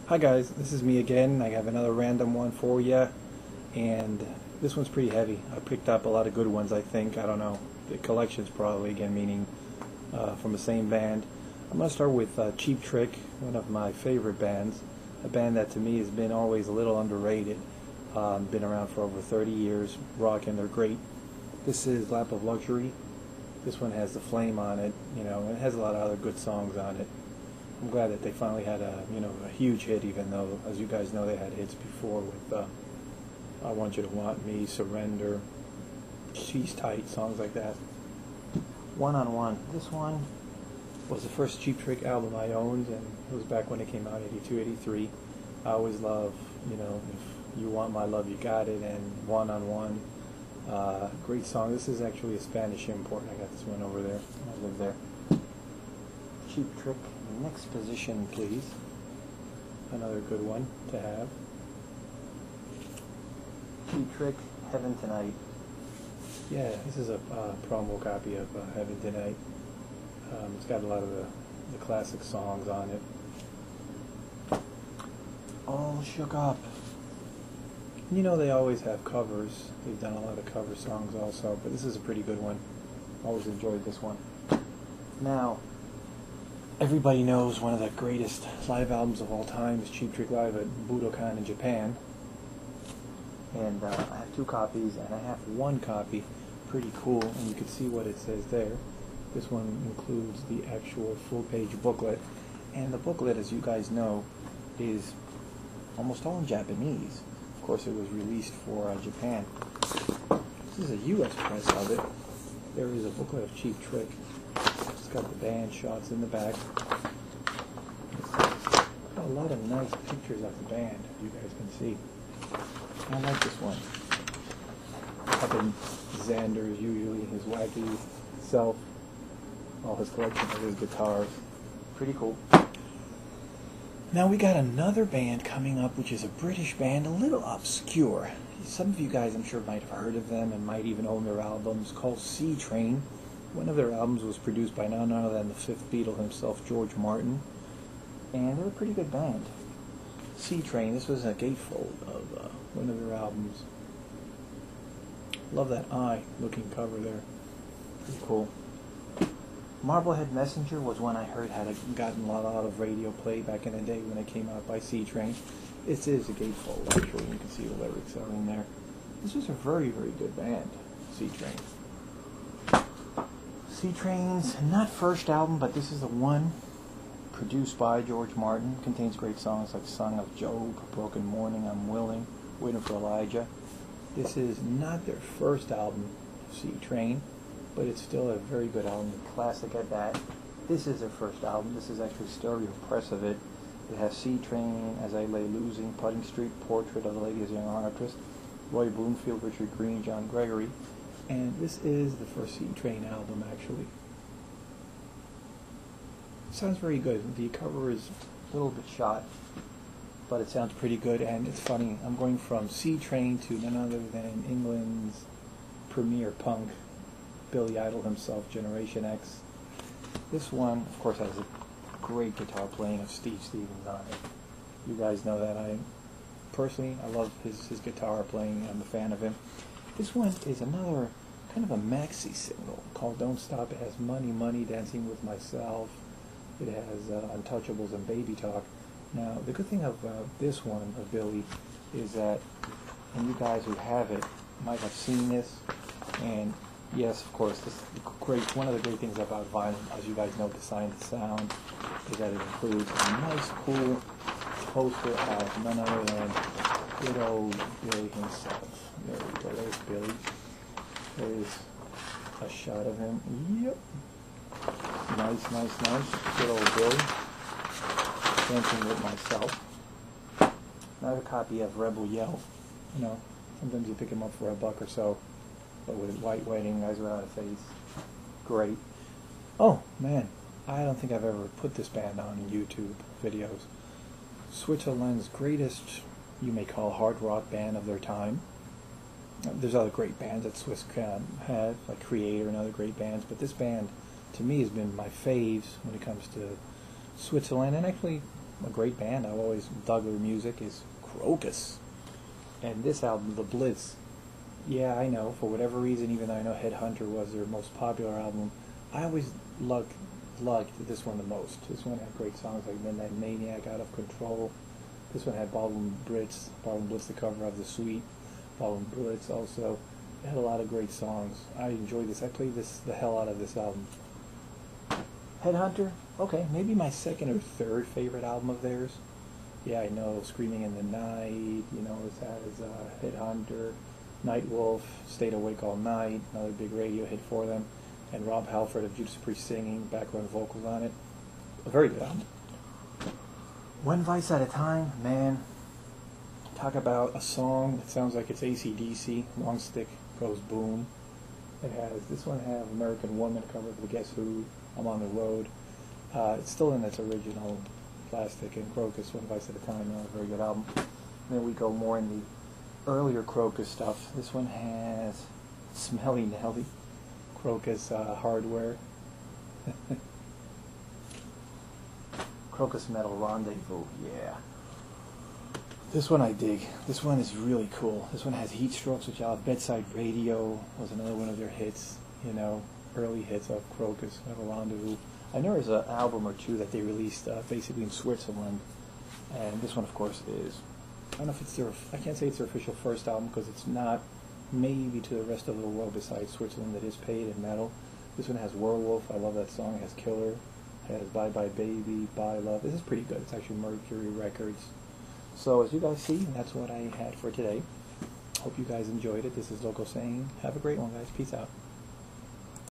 Hi guys, this is me again. I have another random one for you, and this one's pretty heavy. I picked up a lot of good ones, I think. I don't know. The collection's probably, again, meaning from the same band. I'm going to start with Cheap Trick, one of my favorite bands. A band that to me has been always a little underrated. Been around for over 30 years, rocking, they're great. This is Lap of Luxury. This one has The Flame on it, you know, and it has a lot of other good songs on it. I'm glad that they finally had a huge hit, even though, as you guys know, they had hits before with I Want You to Want Me, Surrender, She's Tight, songs like that. One on One. This one was the first Cheap Trick album I owned, and it was back when it came out, 82, 83. I always love, If You Want My Love, You Got It, and One on One. Great song. This is actually a Spanish import. I got this one over there. I live there. Cheap Trick. Next position, please. Another good one to have. Cheap Trick, Heaven Tonight. Yeah, this is a promo copy of Heaven Tonight. It's got a lot of the classic songs on it. All Shook Up. You know they always have covers. They've done a lot of cover songs also, but this is a pretty good one. Always enjoyed this one. Now, everybody knows one of the greatest live albums of all time is Cheap Trick Live at Budokan in Japan. And I have two copies, and I have one copy, pretty cool, and you can see what it says there. This one includes the actual full-page booklet, and the booklet, as you guys know, is almost all in Japanese. Of course, it was released for Japan. This is a U.S. press of it. There is a booklet of Cheap Trick. It's got the band shots in the back. Got a lot of nice pictures of the band, as you guys can see. I like this one. Up in Xander is usually his wacky self. All his collection of his guitars. Pretty cool. Now we got another band coming up, which is a British band, a little obscure. Some of you guys, I'm sure, might have heard of them and might even own their albums, called C Train. One of their albums was produced by none other than the fifth Beatle himself, George Martin, and they're a pretty good band. C Train, this was a gatefold of one of their albums. Love that eye-looking cover there. Pretty cool. Marblehead Messenger was one I heard had gotten a lot of radio play back in the day when it came out by C Train. This is a gatefold, actually. You can see the lyrics are in there. This was a very, very good band, C Train. C Train's not first album, but this is the one produced by George Martin. Contains great songs like Song of Job, Broken Morning, I'm Willing, Waiting for Elijah. This is not their first album, C Train, but it's still a very good album, a classic at that. This is their first album. This is actually stereo press of it. It has C Train, As I Lay Losing, Pudding Street, Portrait of the Lady as a Young Artist, Roy Bloomfield, Richard Green, John Gregory. And this is the first C Train album, actually. It sounds very good. The cover is a little bit shot, but it sounds pretty good, and it's funny. I'm going from C Train to none other than England's premier punk, Billy Idol himself, Generation X. This one, of course, has a great guitar playing of Steve Stevens on it. You guys know that. I love his guitar playing. I'm a fan of him. This one is another kind of a maxi single called Don't Stop. It has Money, Money, Dancing with Myself. It has Untouchables and Baby Talk. Now, the good thing about this one of Billy is that, and you guys who have it might have seen this, and yes, of course, one of the great things about vinyl, as you guys know, besides the sound, is that it includes a nice, cool poster of none other than good old Billy himself. There we go, there's Billy. There's a shot of him. Yep. Nice, nice, nice. Good old Billy. Dancing with Myself. Another copy of Rebel Yell. You know, sometimes you pick him up for $1 or so. But with White Wedding, Guys Without a Face. Great. Oh, man. I don't think I've ever put this band on YouTube videos. Switzerland's greatest, you may call, hard rock band of their time. There's other great bands that Swiss have, like Creator and other great bands, but this band, to me, has been my faves when it comes to Switzerland, and actually a great band. I've always dug their music, is Crocus. And this album, The Blitz, yeah, I know, for whatever reason, even though I know Headhunter was their most popular album, I always liked this one the most. This one had great songs like Midnight Maniac, Out of Control. This one had Ballroom Blitz, the cover of The Sweet, Ballroom Blitz also. It had a lot of great songs. I enjoyed this. I played the hell out of this album. Headhunter, okay, maybe my second or third favorite album of theirs. Yeah, I know, Screaming in the Night, you know, this has Headhunter, Night Wolf, Stayed Awake All Night, another big radio hit for them, and Rob Halford of Judas Priest singing, background vocals on it. A very good album. One Vice at a Time, man, talk about a song that sounds like it's AC/DC, Long Stick Goes Boom. It has, this one have American Woman cover of the Guess Who, I'm on the Road. It's still in its original plastic, and Crocus, One Vice at a Time, a very good album. And then we go more in the earlier Crocus stuff. This one has Smelly Nelly, Crocus Hardware, Crocus Metal Rendezvous, yeah. This one I dig. This one is really cool. This one has Heat Strokes, which I love. Bedside Radio was another one of their hits, you know, early hits of Crocus, Metal Rendezvous. I know there's an album or two that they released basically in Switzerland, and this one, of course, is, I don't know if it's their, I can't say it's their official first album because it's not, maybe to the rest of the world besides Switzerland that is paid in metal. This one has Werewolf, I love that song. It has Killer, it has Bye Bye Baby, Bye Love. This is pretty good. It's actually Mercury Records. So as you guys see, that's what I had for today. Hope you guys enjoyed it. This is Loco saying, have a great one, guys. Peace out.